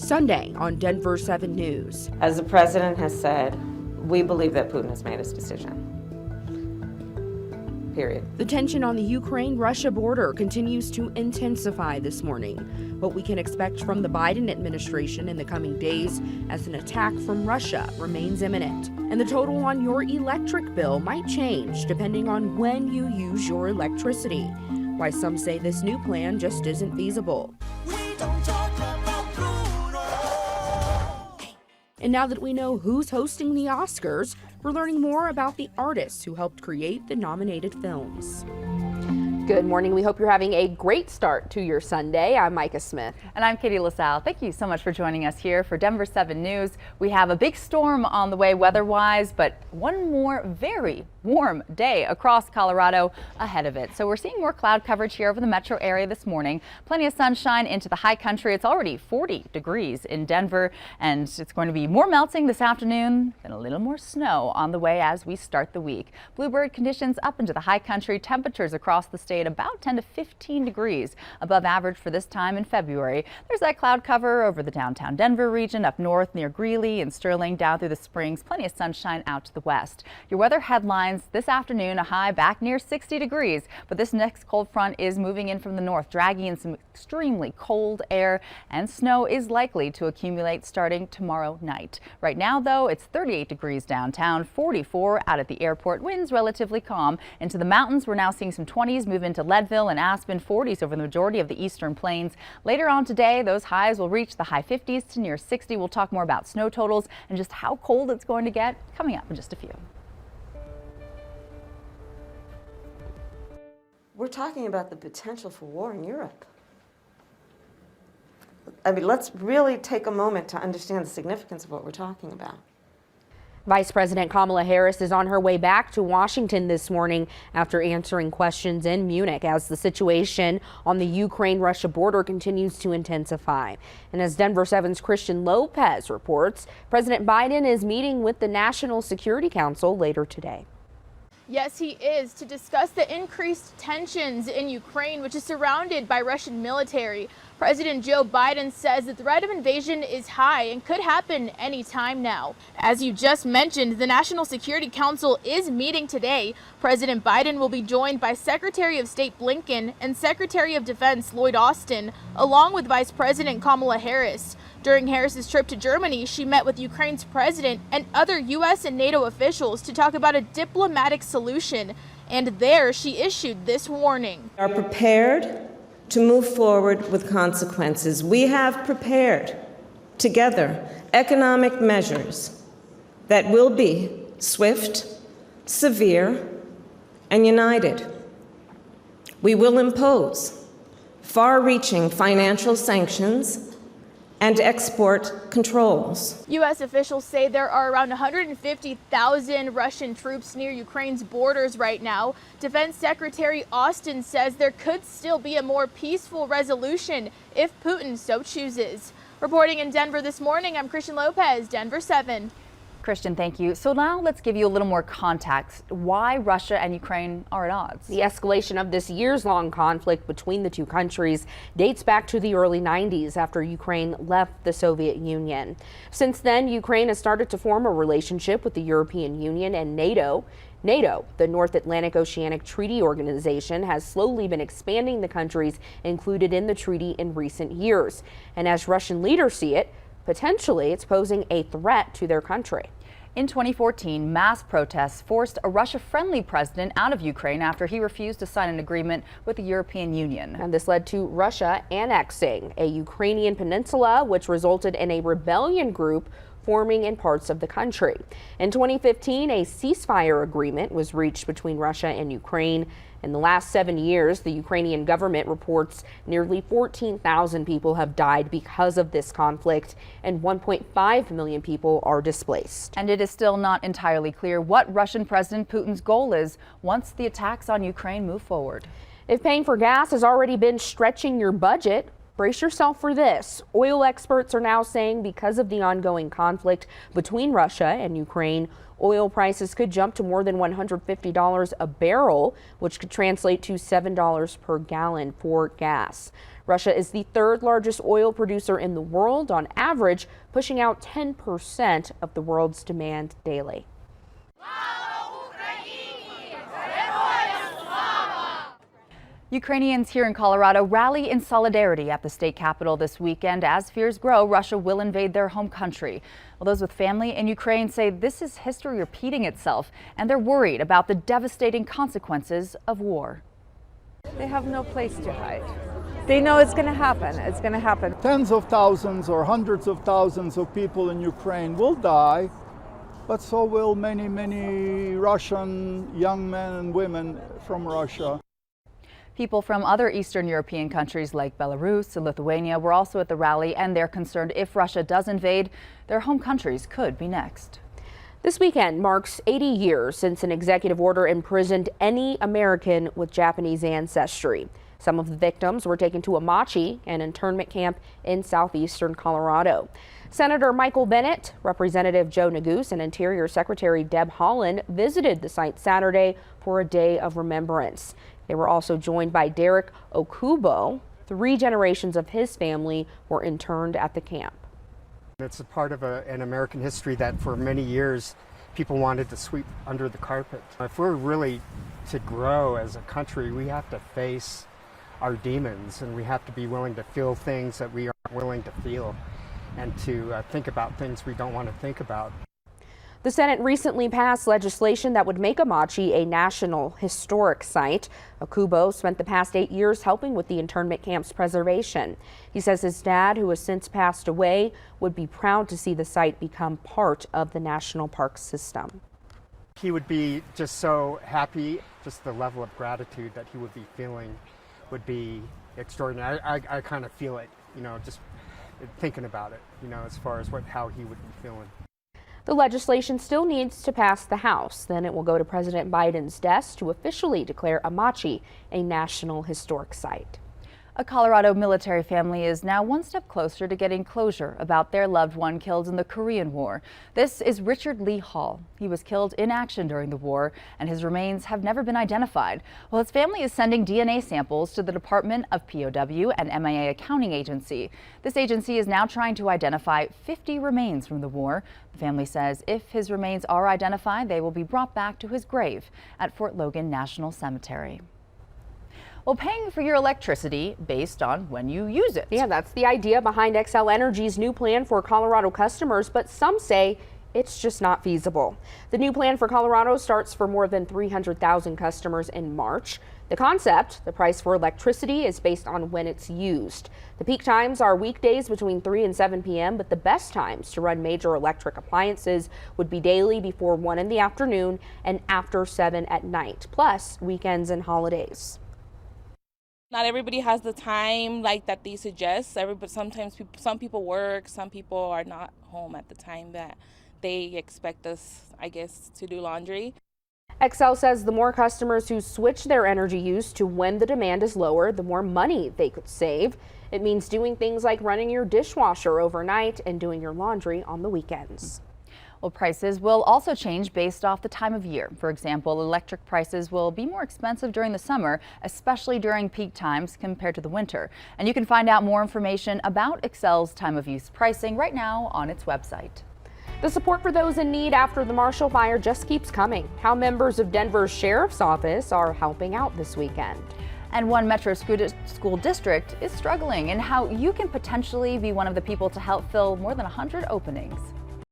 Sunday on Denver 7 News. As the president has said, we believe that Putin has made his decision. Period. The tension on the Ukraine-Russia border continues to intensify this morning. What we can expect from the Biden administration in the coming days as an attack from Russia remains imminent. And the total on your electric bill might change depending on when you use your electricity. Why some say this new plan just isn't feasible. And now that we know who's hosting the Oscars, we're learning more about the artists who helped create the nominated films. Good morning. We hope you're having a great start to your Sunday. I'm Micah Smith. And I'm Katie LaSalle. Thank you so much for joining us here for Denver 7 News. We have a big storm on the way weather-wise, but one more very warm day across Colorado ahead of it. So we're seeing more cloud coverage here over the metro area this morning. Plenty of sunshine into the high country. It's already 40 degrees in Denver, and it's going to be more melting this afternoon and a little more snow on the way as we start the week. Bluebird conditions up into the high country. Temperatures across the state about 10 to 15 degrees above average for this time in February. There's that cloud cover over the downtown Denver region, up north near Greeley and Sterling, down through the Springs. Plenty of sunshine out to the west. Your weather headlines this afternoon, a high back near 60 degrees, but this next cold front is moving in from the north, dragging in some extremely cold air, and snow is likely to accumulate starting tomorrow night. Right now, though, it's 38 degrees downtown, 44 out at the airport. Winds relatively calm. Into the mountains, we're now seeing some 20s move into Leadville and Aspen, 40s over the majority of the eastern plains. Later on today, those highs will reach the high 50s to near 60. We'll talk more about snow totals and just how cold it's going to get coming up in just a few. We're talking about the potential for war in Europe. I mean, let's really take a moment to understand the significance of what we're talking about. Vice President Kamala Harris is on her way back to Washington this morning after answering questions in Munich as the situation on the Ukraine-Russia border continues to intensify. And as Denver 7's Christian Lopez reports, President Biden is meeting with the National Security Council later today. Yes, he is, to discuss the increased tensions in Ukraine, which is surrounded by Russian military. President Joe Biden says the threat of invasion is high and could happen any time now. As you just mentioned, the National Security Council is meeting today. President Biden will be joined by Secretary of State Blinken and Secretary of Defense Lloyd Austin, along with Vice President Kamala Harris. During Harris's trip to Germany, she met with Ukraine's president and other U.S. and NATO officials to talk about a diplomatic solution. And there she issued this warning. We are prepared to move forward with consequences. We have prepared together economic measures that will be swift, severe, and united. We will impose far-reaching financial sanctions and export controls. U.S. officials say there are around 150,000 Russian troops near Ukraine's borders right now. Defense Secretary Austin says there could still be a more peaceful resolution if Putin so chooses. Reporting in Denver this morning, I'm Christian Lopez, Denver 7. Christian, thank you. So now let's give you a little more context why Russia and Ukraine are at odds. The escalation of this years-long conflict between the two countries dates back to the early 90s after Ukraine left the Soviet Union. Since then, Ukraine has started to form a relationship with the European Union and NATO. NATO, the North Atlantic Oceanic Treaty Organization, has slowly been expanding the countries included in the treaty in recent years. And as Russian leaders see it, potentially it's posing a threat to their country. In 2014, mass protests forced a Russia-friendly president out of Ukraine after he refused to sign an agreement with the European Union. And this led to Russia annexing a Ukrainian peninsula, which resulted in a rebellion group forming in parts of the country. In 2015, a ceasefire agreement was reached between Russia and Ukraine. In the last 7 years, the Ukrainian government reports nearly 14,000 people have died because of this conflict, and 1.5 million people are displaced. And it is still not entirely clear what Russian President Putin's goal is once the attacks on Ukraine move forward. If paying for gas has already been stretching your budget, brace yourself for this. Oil experts are now saying because of the ongoing conflict between Russia and Ukraine, oil prices could jump to more than $150 a barrel, which could translate to $7 per gallon for gas. Russia is the third largest oil producer in the world, on average, pushing out 10% of the world's demand daily. Ukrainians here in Colorado rally in solidarity at the state capitol this weekend. As fears grow, Russia will invade their home country. Well, those with family in Ukraine say this is history repeating itself, and they're worried about the devastating consequences of war. They have no place to hide. They know it's going to happen. It's going to happen. Tens of thousands or hundreds of thousands of people in Ukraine will die, but so will many, many Russian young men and women from Russia. People from other Eastern European countries like Belarus and Lithuania were also at the rally, and they're concerned if Russia does invade, their home countries could be next. This weekend marks 80 years since an executive order imprisoned any American with Japanese ancestry. Some of the victims were taken to Amachi, an internment camp in southeastern Colorado. Senator Michael Bennet, Representative Joe Neguse, and Interior Secretary Deb Haaland visited the site Saturday for a day of remembrance. They were also joined by Derek Okubo. 3 generations of his family were interned at the camp. It's a part of an American history that for many years people wanted to sweep under the carpet. If we're really to grow as a country, we have to face our demons, and we have to be willing to feel things that we aren't willing to feel, and to think about things we don't want to think about. The Senate recently passed legislation that would make Amachi a National Historic Site. Okubo spent the past 8 years helping with the internment camp's preservation. He says his dad, who has since passed away, would be proud to see the site become part of the national park system. He would be just so happy. Just the level of gratitude that he would be feeling would be extraordinary. I kind of feel it, just thinking about it, as far as how he would be feeling. The legislation still needs to pass the House. Then it will go to President Biden's desk to officially declare Amachi a National Historic Site. A Colorado military family is now one step closer to getting closure about their loved one killed in the Korean War. This is Richard Lee Hall. He was killed in action during the war, and his remains have never been identified. Well, his family is sending DNA samples to the Department of POW and MIA Accounting Agency. This agency is now trying to identify 50 remains from the war. The family says if his remains are identified, they will be brought back to his grave at Fort Logan National Cemetery. Well, paying for your electricity based on when you use it. Yeah, that's the idea behind Xcel Energy's new plan for Colorado customers, but some say it's just not feasible. The new plan for Colorado starts for more than 300,000 customers in March. The concept, the price for electricity, is based on when it's used. The peak times are weekdays between 3 and 7 p.m., but the best times to run major electric appliances would be daily before 1 in the afternoon and after 7 at night, plus weekends and holidays. Not everybody has the time like that they suggest. Sometimes some people work, some people are not home at the time that they expect us, I guess, to do laundry. Xcel says the more customers who switch their energy use to when the demand is lower, the more money they could save. It means doing things like running your dishwasher overnight and doing your laundry on the weekends. Well, prices will also change based off the time of year. For example, electric prices will be more expensive during the summer, especially during peak times compared to the winter. And you can find out more information about Xcel's time of use pricing right now on its website. The support for those in need after the Marshall fire just keeps coming. How members of Denver's Sheriff's Office are helping out this weekend. And one metro school district is struggling, and how you can potentially be one of the people to help fill more than 100 openings.